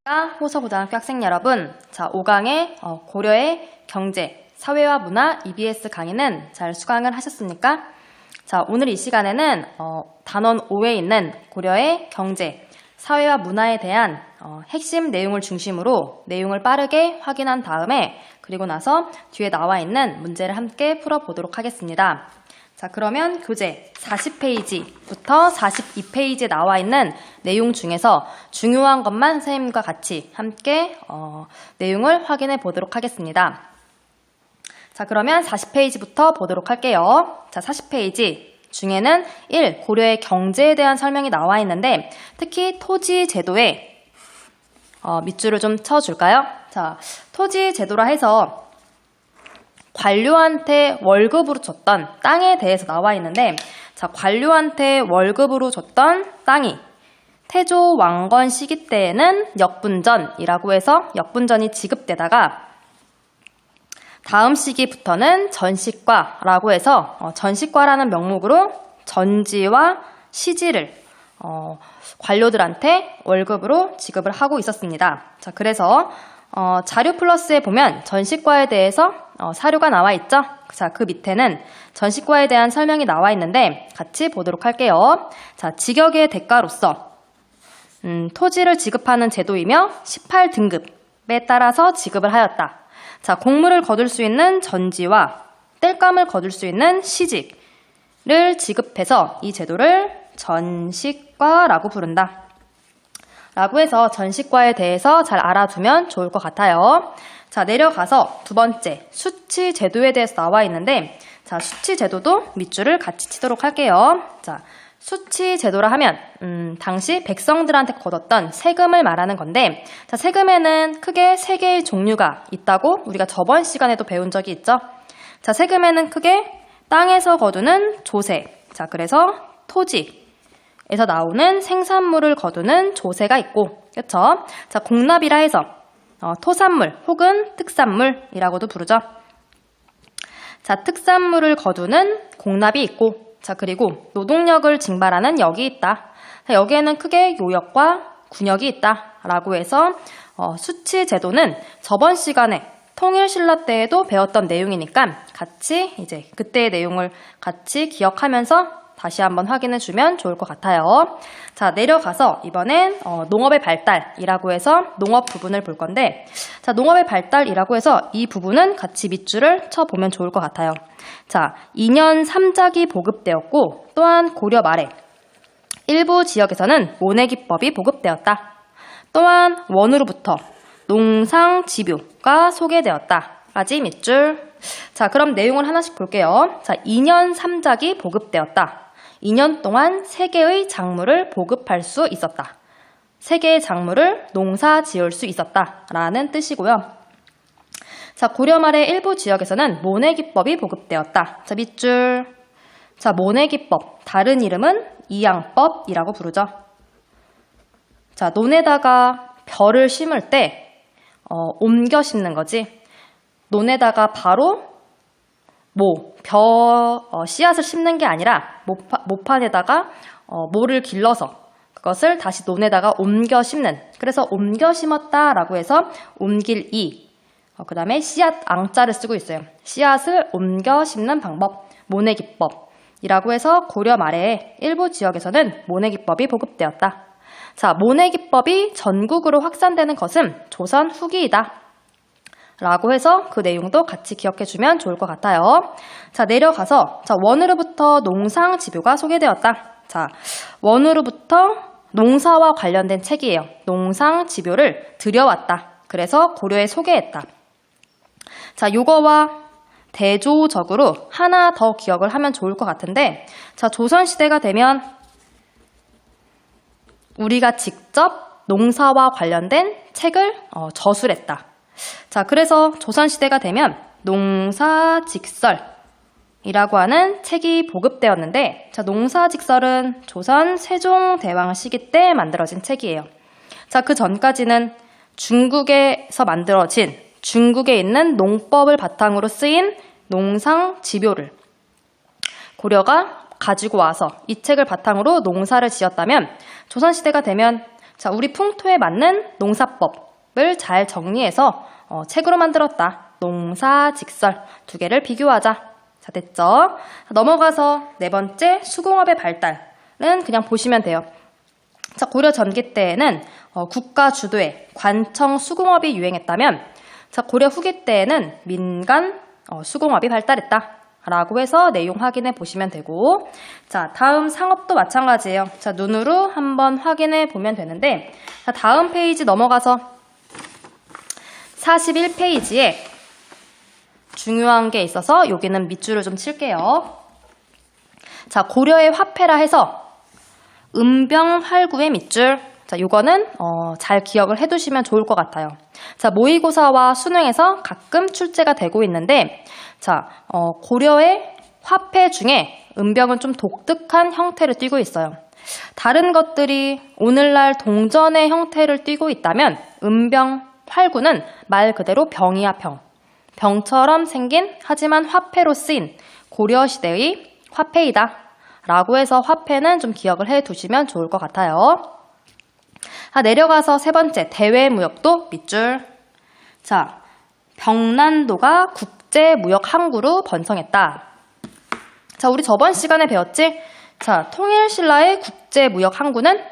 호서고등학교 학생 여러분, 자 5강의 고려의 경제, 사회와 문화 EBS 강의는 잘 수강을 하셨습니까? 자 오늘 이 시간에는 단원 5에 있는 고려의 경제, 사회와 문화에 대한 핵심 내용을 중심으로 내용을 빠르게 확인한 다음에 그리고 나서 뒤에 나와 있는 문제를 함께 풀어보도록 하겠습니다. 자 그러면 교재 40페이지부터 42페이지에 나와 있는 내용 중에서 중요한 것만 선생님과 같이 함께 내용을 확인해 보도록 하겠습니다. 자 그러면 40페이지부터 보도록 할게요. 자 40페이지 중에는 1. 고려의 경제에 대한 설명이 나와 있는데 특히 토지 제도에 밑줄을 좀 쳐줄까요? 자 토지 제도라 해서 관료한테 월급으로 줬던 땅에 대해서 나와 있는데 자 관료한테 월급으로 줬던 땅이 태조 왕건 시기 때에는 역분전이라고 해서 역분전이 지급되다가 다음 시기부터는 전시과라고 해서 전시과라는 명목으로 전지와 시지를 관료들한테 월급으로 지급을 하고 있었습니다. 자 그래서 자료 플러스에 보면 전시과에 대해서 사료가 나와 있죠. 자, 그 밑에는 전시과에 대한 설명이 나와 있는데 같이 보도록 할게요. 자, 직역의 대가로서 토지를 지급하는 제도이며 18등급에 따라서 지급을 하였다. 자, 곡물을 거둘 수 있는 전지와 땔감을 거둘 수 있는 시직을 지급해서 이 제도를 전시과라고 부른다. 라고 해서 전시과에 대해서 잘 알아두면 좋을 것 같아요. 자, 내려가서 두 번째, 수치 제도에 대해서 나와 있는데, 자, 수치 제도도 밑줄을 같이 치도록 할게요. 자, 수치 제도라 하면, 당시 백성들한테 걷었던 세금을 말하는 건데, 자, 세금에는 크게 세 개의 종류가 있다고 우리가 저번 시간에도 배운 적이 있죠. 자, 세금에는 크게 땅에서 거두는 조세, 자, 그래서 토지, 에서 나오는 생산물을 거두는 조세가 있고, 그렇죠? 자, 공납이라 해서 토산물 혹은 특산물이라고도 부르죠. 자, 특산물을 거두는 공납이 있고, 자, 그리고 노동력을 징발하는 역이 있다. 자, 여기에는 크게 요역과 군역이 있다라고 해서 수치 제도는 저번 시간에 통일신라 때에도 배웠던 내용이니까 같이 이제 그때의 내용을 같이 기억하면서 다시 한번 확인해 주면 좋을 것 같아요. 자, 내려가서 이번엔 농업의 발달이라고 해서 농업 부분을 볼 건데, 자, 농업의 발달이라고 해서 이 부분은 같이 밑줄을 쳐보면 좋을 것 같아요. 자, 2년 3작이 보급되었고, 또한 고려 말에 일부 지역에서는 모내기법이 보급되었다. 또한 원으로부터 농상집요가 소개되었다. 까지 밑줄. 자, 그럼 내용을 하나씩 볼게요. 자, 2년 3작이 보급되었다. 2년 동안 3개의 작물을 보급할 수 있었다. 3개의 작물을 농사 지을 수 있었다. 라는 뜻이고요. 자, 고려 말의 일부 지역에서는 모내기법이 보급되었다. 자, 밑줄. 자, 모내기법. 다른 이름은 이양법이라고 부르죠. 자, 논에다가 벼를 심을 때 옮겨 심는 거지. 논에다가 바로 씨앗을 심는 게 아니라 모판에다가 모를 길러서 그것을 다시 논에다가 옮겨 심는, 그래서 옮겨 심었다라고 해서 옮길이, 그 다음에 씨앗 앙자를 쓰고 있어요. 씨앗을 옮겨 심는 방법, 모내기법이라고 해서 고려 말에 일부 지역에서는 모내기법이 보급되었다. 자, 모내기법이 전국으로 확산되는 것은 조선 후기이다. 라고 해서 그 내용도 같이 기억해주면 좋을 것 같아요. 자, 내려가서 자, 원으로부터 농상집요가 소개되었다. 자, 원으로부터 농사와 관련된 책이에요. 농상집요를 들여왔다. 그래서 고려에 소개했다. 자, 요거와 대조적으로 하나 더 기억을 하면 좋을 것 같은데, 자, 조선시대가 되면 우리가 직접 농사와 관련된 책을 저술했다. 자, 그래서 조선시대가 되면 농사직설이라고 하는 책이 보급되었는데, 자, 농사직설은 조선 세종대왕 시기 때 만들어진 책이에요. 자, 그 전까지는 중국에서 만들어진 중국에 있는 농법을 바탕으로 쓰인 농상집요를 고려가 가지고 와서 이 책을 바탕으로 농사를 지었다면, 조선시대가 되면 자, 우리 풍토에 맞는 농사법을 잘 정리해서 책으로 만들었다. 농사직설 두 개를 비교하자. 자, 됐죠? 넘어가서 네 번째 수공업의 발달은 그냥 보시면 돼요. 자, 고려 전기 때에는 국가 주도의 관청 수공업이 유행했다면, 자, 고려 후기 때에는 민간 수공업이 발달했다. 라고 해서 내용 확인해 보시면 되고, 자, 다음 상업도 마찬가지예요. 자, 눈으로 한번 확인해 보면 되는데, 자, 다음 페이지 넘어가서 41페이지에 중요한 게 있어서 여기는 밑줄을 좀 칠게요. 자, 고려의 화폐라 해서 은병활구의 밑줄. 자, 요거는 잘 기억을 해두시면 좋을 것 같아요. 자, 모의고사와 수능에서 가끔 출제가 되고 있는데, 자, 고려의 화폐 중에 은병은 좀 독특한 형태를 띠고 있어요. 다른 것들이 오늘날 동전의 형태를 띠고 있다면 은병활구는 말 그대로 병이야, 병. 병처럼 생긴 하지만 화폐로 쓰인 고려시대의 화폐이다. 라고 해서 화폐는 좀 기억을 해두시면 좋을 것 같아요. 내려가서 세 번째 대외무역도 밑줄. 자, 병난도가 국제무역항구로 번성했다. 자, 우리 저번 시간에 배웠지? 자, 통일신라의 국제무역항구는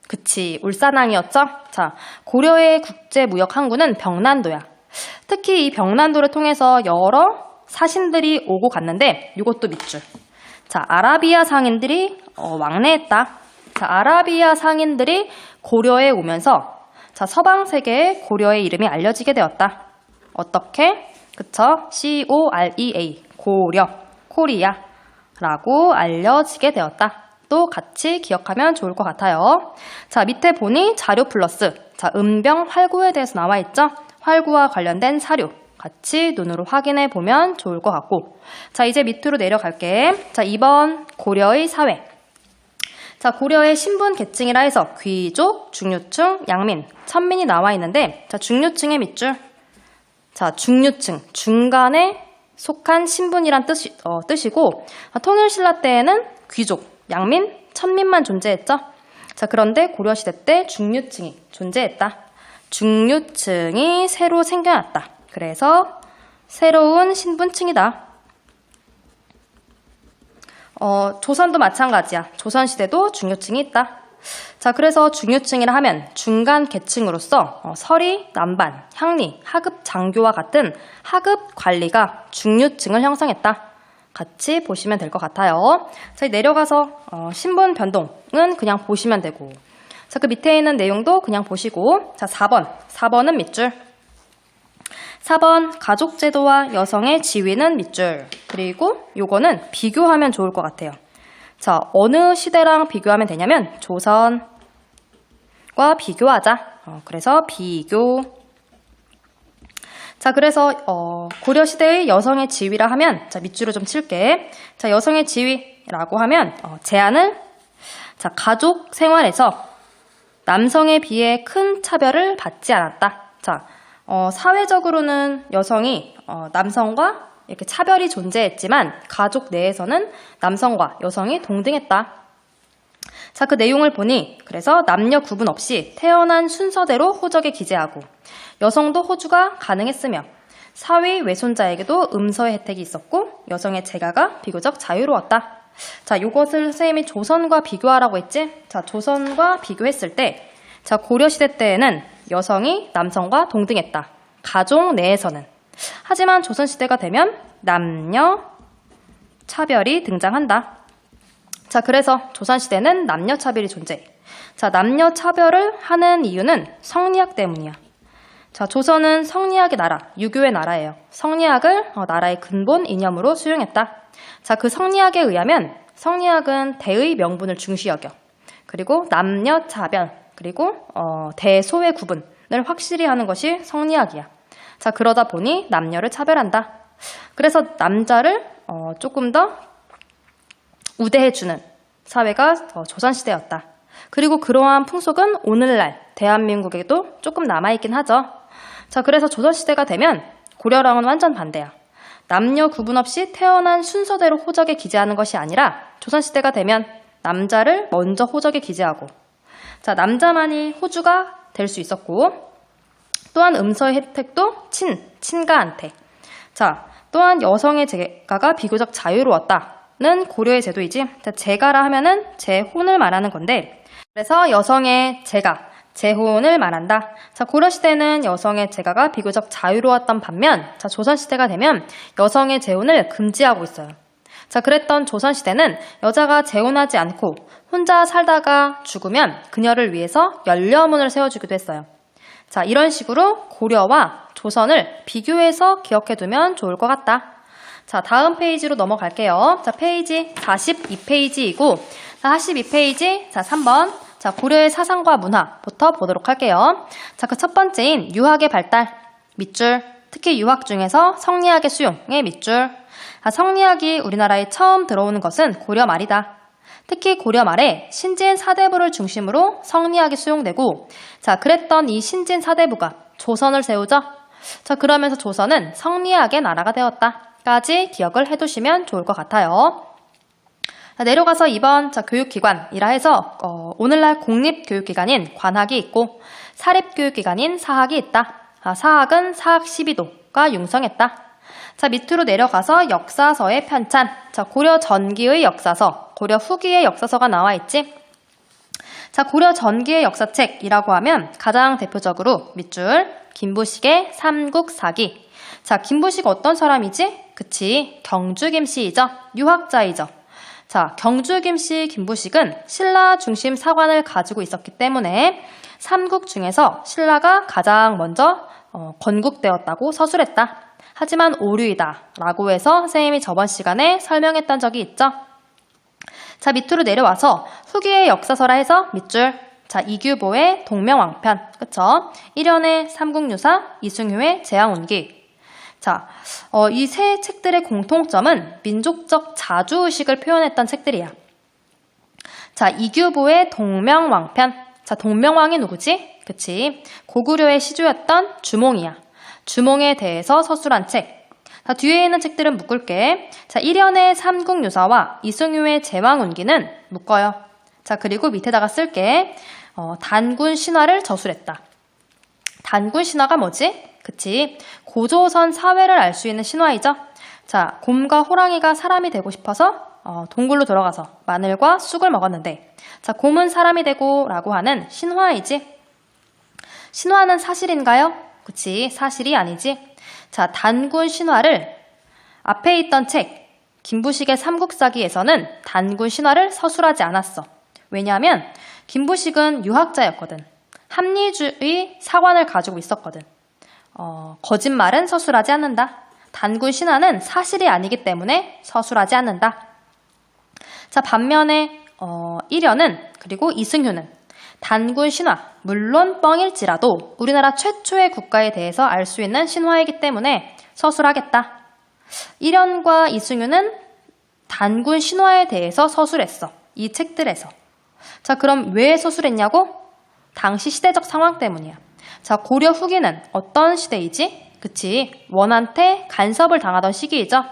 그치, 울산항이었죠? 자, 고려의 국제무역항구는 병난도야. 특히 이 병난도를 통해서 여러 사신들이 오고 갔는데 이것도 밑줄. 자, 아라비아 상인들이 왕래했다. 자, 아라비아 상인들이 고려에 오면서 자, 서방 세계에 고려의 이름이 알려지게 되었다. 어떻게? 그쵸? COREA, 고려, 코리아라고 알려지게 되었다. 또 같이 기억하면 좋을 것 같아요. 자, 밑에 보니 자료 플러스. 자, 은병활구에 대해서 나와 있죠? 활구와 관련된 사료. 같이 눈으로 확인해 보면 좋을 것 같고. 자, 이제 밑으로 내려갈게. 자, 2번 고려의 사회. 자, 고려의 신분 계층이라 해서 귀족, 중류층, 양민, 천민이 나와 있는데, 자, 중류층의 밑줄. 자, 중류층, 중간에 속한 신분이란 뜻이고, 통일신라 때에는 귀족, 양민, 천민만 존재했죠. 자, 그런데 고려시대 때 중류층이 존재했다. 중류층이 새로 생겨났다. 그래서 새로운 신분층이다. 조선도 마찬가지야. 조선시대도 중류층이 있다. 자, 그래서 중류층이라 하면 중간 계층으로서 서리, 남반, 향리, 하급 장교와 같은 하급 관리가 중류층을 형성했다. 같이 보시면 될 것 같아요. 자, 내려가서 신분 변동은 그냥 보시면 되고, 자, 그 밑에 있는 내용도 그냥 보시고, 자, 4번은 밑줄. 4번 가족제도와 여성의 지위는 밑줄. 그리고 요거는 비교하면 좋을 것 같아요. 자, 어느 시대랑 비교하면 되냐면 조선과 비교하자. 그래서 비교. 자, 그래서 고려시대의 여성의 지위라 하면, 자, 밑줄을 좀 칠게. 자, 여성의 지위라고 하면 제한을, 자, 가족 생활에서 남성에 비해 큰 차별을 받지 않았다. 자, 사회적으로는 여성이 남성과 이렇게 차별이 존재했지만 가족 내에서는 남성과 여성이 동등했다. 자, 그 내용을 보니 그래서 남녀 구분 없이 태어난 순서대로 호적에 기재하고 여성도 호주가 가능했으며 사위 외손자에게도 음서의 혜택이 있었고 여성의 재가가 비교적 자유로웠다. 자, 요것을 선생님이 조선과 비교하라고 했지? 자, 조선과 비교했을 때, 자, 고려시대 때에는 여성이 남성과 동등했다. 가족 내에서는. 하지만 조선시대가 되면 남녀 차별이 등장한다. 자, 그래서 조선시대는 남녀 차별이 존재해. 자, 남녀 차별을 하는 이유는 성리학 때문이야. 자, 조선은 성리학의 나라, 유교의 나라예요. 성리학을 나라의 근본 이념으로 수용했다. 자, 그 성리학에 의하면 성리학은 대의 명분을 중시 여겨. 그리고 남녀 차별, 그리고 대소의 구분을 확실히 하는 것이 성리학이야. 자, 그러다 보니 남녀를 차별한다. 그래서 남자를 조금 더 우대해주는 사회가 조선시대였다. 그리고 그러한 풍속은 오늘날 대한민국에도 조금 남아있긴 하죠. 자, 그래서 조선시대가 되면 고려랑은 완전 반대야. 남녀 구분 없이 태어난 순서대로 호적에 기재하는 것이 아니라 조선시대가 되면 남자를 먼저 호적에 기재하고 자, 남자만이 호주가 될 수 있었고, 또한 음서의 혜택도 친가한테. 자, 또한 여성의 재가가 비교적 자유로웠다는 고려의 제도이지. 자, 재가라 하면은 재혼을 말하는 건데, 그래서 여성의 재가, 재혼을 말한다. 자, 고려시대는 여성의 재가가 비교적 자유로웠던 반면, 자, 조선시대가 되면 여성의 재혼을 금지하고 있어요. 자, 그랬던 조선시대는 여자가 재혼하지 않고 혼자 살다가 죽으면 그녀를 위해서 연려문을 세워주기도 했어요. 자, 이런 식으로 고려와 조선을 비교해서 기억해두면 좋을 것 같다. 자, 다음 페이지로 넘어갈게요. 자, 페이지 42페이지이고, 42페이지, 자, 3번. 자, 고려의 사상과 문화부터 보도록 할게요. 자, 그 첫 번째인 유학의 발달, 밑줄, 특히 유학 중에서 성리학의 수용의 밑줄. 성리학이 우리나라에 처음 들어오는 것은 고려 말이다. 특히 고려 말에 신진 사대부를 중심으로 성리학이 수용되고, 자, 그랬던 이 신진 사대부가 조선을 세우죠. 자, 그러면서 조선은 성리학의 나라가 되었다까지 기억을 해두시면 좋을 것 같아요. 자, 내려가서 2번, 자, 교육기관이라 해서 오늘날 공립교육기관인 관학이 있고 사립교육기관인 사학이 있다. 사학은 사학 12도가 융성했다. 자, 밑으로 내려가서 역사서의 편찬. 자, 고려 전기의 역사서, 고려 후기의 역사서가 나와 있지. 자, 고려 전기의 역사책이라고 하면 가장 대표적으로 밑줄, 김부식의 삼국사기. 자, 김부식 어떤 사람이지? 그치, 경주 김씨이죠. 유학자이죠. 자, 경주 김씨 김부식은 신라 중심 사관을 가지고 있었기 때문에 삼국 중에서 신라가 가장 먼저 건국되었다고 서술했다. 하지만 오류이다 라고 해서 선생님이 저번 시간에 설명했던 적이 있죠. 자, 밑으로 내려와서 후기의 역사서라 해서 밑줄. 자, 이규보의 동명왕편, 그쵸? 일연의 삼국유사, 이승효의 제왕운기. 자, 이 세 책들의 공통점은 민족적 자주의식을 표현했던 책들이야. 자, 이규보의 동명왕편. 자, 동명왕이 누구지? 그치? 고구려의 시조였던 주몽이야. 주몽에 대해서 서술한 책. 자, 뒤에 있는 책들은 묶을게. 자, 일연의 삼국유사와 이승효의 제왕운기는 묶어요. 자, 그리고 밑에다가 쓸게. 단군 신화를 저술했다. 단군 신화가 뭐지? 그치? 고조선 사회를 알 수 있는 신화이죠? 자, 곰과 호랑이가 사람이 되고 싶어서 동굴로 들어가서 마늘과 쑥을 먹었는데, 자, 곰은 사람이 되고 라고 하는 신화이지? 신화는 사실인가요? 그치, 사실이 아니지. 자, 단군 신화를 앞에 있던 책 김부식의 삼국사기에서는 단군 신화를 서술하지 않았어. 왜냐하면 김부식은 유학자였거든. 합리주의 사관을 가지고 있었거든. 거짓말은 서술하지 않는다. 단군 신화는 사실이 아니기 때문에 서술하지 않는다. 자, 반면에 일연은 그리고 이승효는 단군 신화, 물론 뻥일지라도 우리나라 최초의 국가에 대해서 알 수 있는 신화이기 때문에 서술하겠다. 일연과 이승효는 단군 신화에 대해서 서술했어. 이 책들에서. 자, 그럼 왜 서술했냐고? 당시 시대적 상황 때문이야. 자, 고려 후기는 어떤 시대이지? 그치, 원한테 간섭을 당하던 시기이죠.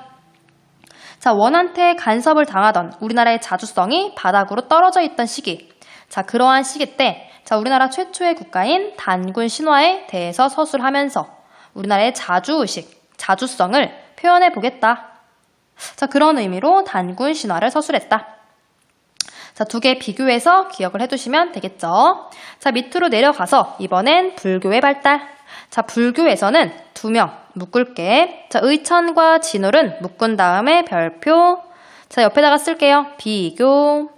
자, 원한테 간섭을 당하던 우리나라의 자주성이 바닥으로 떨어져 있던 시기. 자, 그러한 시기 때, 자, 우리나라 최초의 국가인 단군 신화에 대해서 서술하면서 우리나라의 자주의식, 자주성을 표현해 보겠다. 자, 그런 의미로 단군 신화를 서술했다. 자, 두 개 비교해서 기억을 해두시면 되겠죠. 자, 밑으로 내려가서 이번엔 불교의 발달. 자, 불교에서는 2명 묶을게. 자, 의천과 진울은 묶은 다음에 별표. 자, 옆에다가 쓸게요. 비교.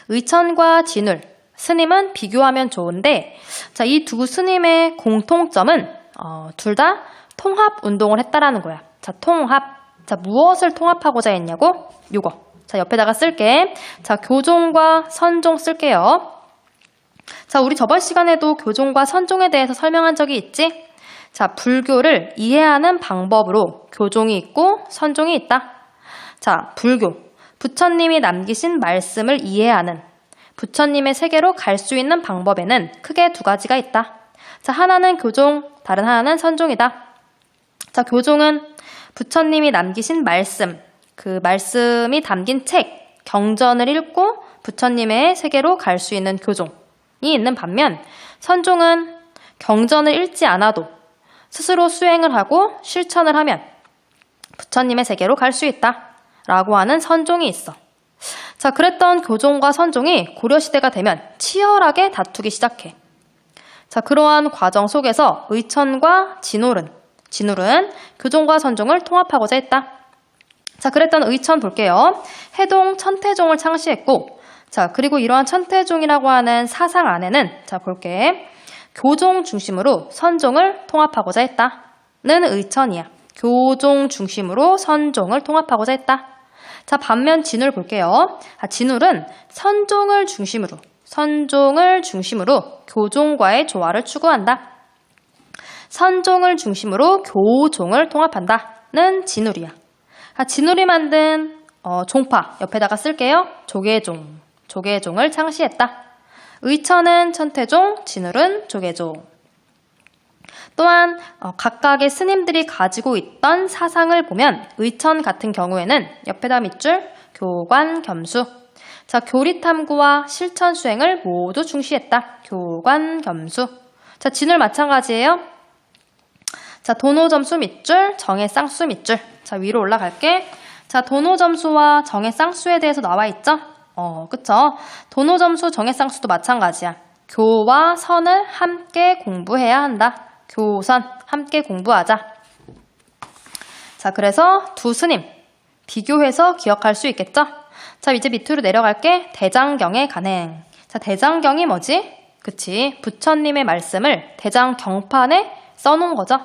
의천과 진울. 스님은 비교하면 좋은데, 자, 이 두 스님의 공통점은 둘 다 통합 운동을 했다라는 거야. 자, 통합. 자, 무엇을 통합하고자 했냐고? 요거. 자, 옆에다가 쓸게. 자, 교종과 선종 쓸게요. 자, 우리 저번 시간에도 교종과 선종에 대해서 설명한 적이 있지? 자, 불교를 이해하는 방법으로 교종이 있고 선종이 있다. 자, 불교. 부처님이 남기신 말씀을 이해하는, 부처님의 세계로 갈 수 있는 방법에는 크게 2가지가 있다. 자, 하나는 교종, 다른 하나는 선종이다. 자, 교종은 부처님이 남기신 말씀, 그 말씀이 담긴 책, 경전을 읽고 부처님의 세계로 갈 수 있는 교종. 있는 반면 선종은 경전을 읽지 않아도 스스로 수행을 하고 실천을 하면 부처님의 세계로 갈 수 있다 라고 하는 선종이 있어. 자, 그랬던 교종과 선종이 고려시대가 되면 치열하게 다투기 시작해. 자, 그러한 과정 속에서 의천과 진울은 교종과 선종을 통합하고자 했다. 자, 그랬던 의천 볼게요. 해동 천태종을 창시했고, 자, 그리고 이러한 천태종이라고 하는 사상 안에는, 자, 볼게. 교종 중심으로 선종을 통합하고자 했다는 의천이야. 교종 중심으로 선종을 통합하고자 했다. 자, 반면 진울 볼게요. 진울은 선종을 중심으로 교종과의 조화를 추구한다. 선종을 중심으로 교종을 통합한다는 진울이야. 진울이 만든 종파 옆에다가 쓸게요. 조계종을 창시했다. 의천은 천태종, 진울은 조계종. 또한 각각의 스님들이 가지고 있던 사상을 보면 의천 같은 경우에는 옆에다 밑줄 교관겸수. 자, 교리탐구와 실천 수행을 모두 중시했다. 교관겸수. 자, 진울 마찬가지예요. 자, 도노점수 밑줄, 정해쌍수 밑줄. 자, 위로 올라갈게. 자, 도노점수와 정해쌍수에 대해서 나와 있죠? 그쵸? 도노점수, 정해쌍수도 마찬가지야. 교와 선을 함께 공부해야 한다. 교선, 함께 공부하자. 자, 그래서 두 스님, 비교해서 기억할 수 있겠죠? 자, 이제 밑으로 내려갈게. 대장경의 간행. 자, 대장경이 뭐지? 그치. 부처님의 말씀을 대장경판에 써놓은 거죠.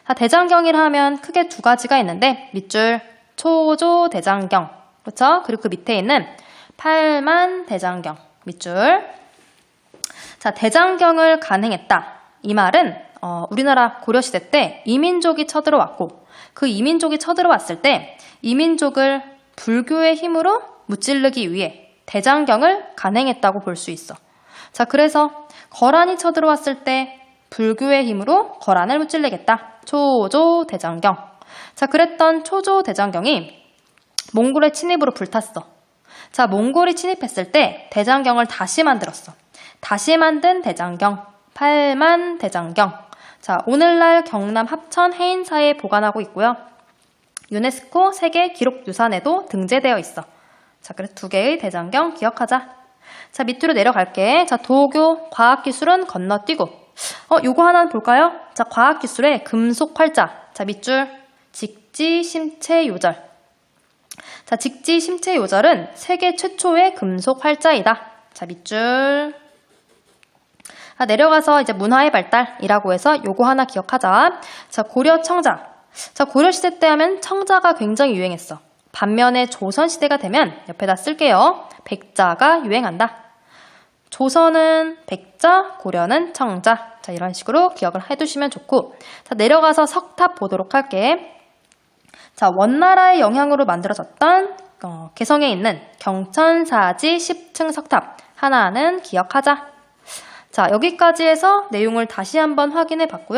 자, 대장경이라 하면 크게 두 가지가 있는데, 밑줄 초조 대장경. 그렇죠? 그리고 그 밑에 있는 팔만 대장경. 밑줄. 자, 대장경을 간행했다. 이 말은 우리나라 고려시대 때 이민족이 쳐들어왔고, 그 이민족이 쳐들어왔을 때 이민족을 불교의 힘으로 무찌르기 위해 대장경을 간행했다고 볼 수 있어. 자, 그래서 거란이 쳐들어왔을 때 불교의 힘으로 거란을 무찌르겠다. 초조 대장경. 자, 그랬던 초조 대장경이 몽골의 침입으로 불탔어. 자, 몽골이 침입했을 때 대장경을 다시 만들었어. 다시 만든 대장경, 팔만 대장경. 자, 오늘날 경남 합천 해인사에 보관하고 있고요. 유네스코 세계 기록유산에도 등재되어 있어. 자, 그래서 두 개의 대장경 기억하자. 자, 밑으로 내려갈게. 자, 도교, 과학기술은 건너뛰고. 요거 하나 볼까요? 자, 과학기술의 금속활자. 자, 밑줄 직지심체요절. 자, 직지심체요절은 세계 최초의 금속활자이다. 자, 밑줄. 내려가서 이제 문화의 발달이라고 해서 요거 하나 기억하자. 자, 고려 청자. 자, 고려시대 때 하면 청자가 굉장히 유행했어. 반면에 조선시대가 되면 옆에다 쓸게요. 백자가 유행한다. 조선은 백자, 고려는 청자. 자, 이런 식으로 기억을 해두시면 좋고. 자, 내려가서 석탑 보도록 할게. 자, 원나라의 영향으로 만들어졌던 개성에 있는 경천사지 10층 석탑. 하나는 기억하자. 자, 여기까지 해서 내용을 다시 한번 확인해 봤고요.